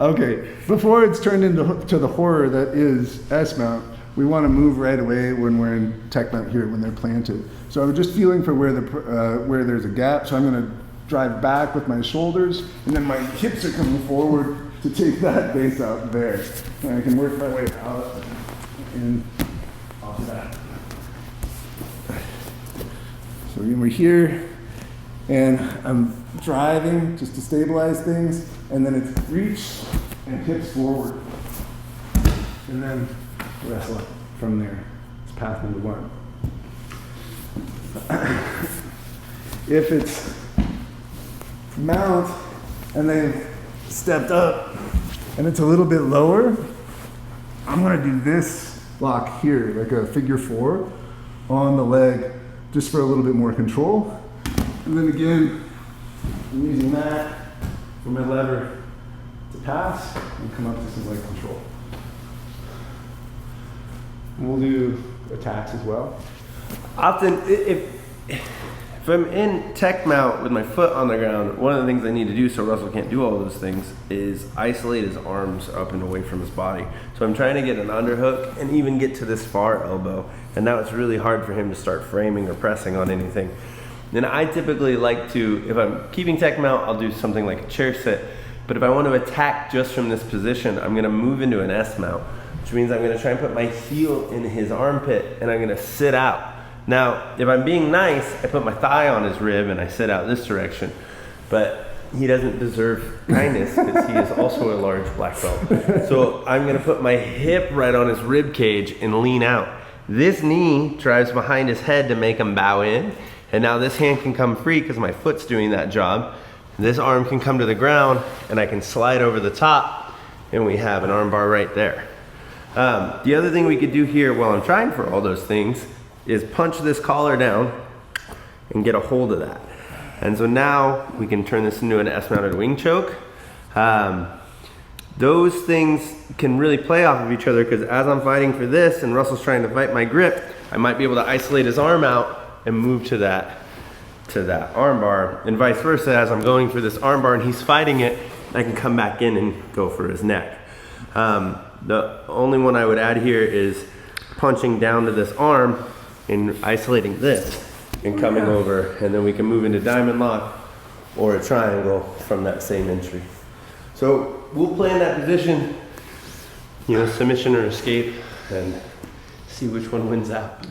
Okay, before it's turned into the horror that is S-mount, we want to move right away when we're in tech mount here, when they're planted. So I'm just feeling for where there's a gap, so I'm going to drive back with my shoulders, and then my hips are coming forward to take that base out there. And I can work my way out and off that. So we're here, and I'm driving just to stabilize things, and then it's reach and hips forward. And then wrestle from there. It's path number one. If it's mount and then stepped up and it's a little bit lower, I'm gonna do this block here, like a figure four on the leg, just for a little bit more control. And then again, I'm using that for my lever to pass and come up to some leg control. We'll do attacks as well. Often, if I'm in tech mount with my foot on the ground, one of the things I need to do so Russell can't do all those things is isolate his arms up and away from his body. So I'm trying to get an underhook and even get to this far elbow. And now it's really hard for him to start framing or pressing on anything. Then I typically like to, if I'm keeping tech mount, I'll do something like a chair sit. But if I want to attack just from this position, I'm going to move into an S mount, which means I'm going to try and put my heel in his armpit and I'm going to sit out. Now, if I'm being nice, I put my thigh on his rib and I sit out this direction. But he doesn't deserve kindness because he is also a large black belt. So I'm going to put my hip right on his rib cage and lean out. This knee drives behind his head to make him bow in. And now this hand can come free because my foot's doing that job. This arm can come to the ground and I can slide over the top and we have an arm bar right there. The other thing we could do here while I'm trying for all those things is punch this collar down and get a hold of that. And so now we can turn this into an S-mounted wing choke. Those things can really play off of each other because as I'm fighting for this and Russell's trying to fight my grip, I might be able to isolate his arm out and move to that arm bar, and vice versa. As I'm going for this arm bar and he's fighting it, I can come back in and go for his neck. The only one I would add here is punching down to this arm and isolating this and coming over, and then we can move into diamond lock or a triangle from that same entry. So we'll play in that position, submission or escape, and see which one wins out.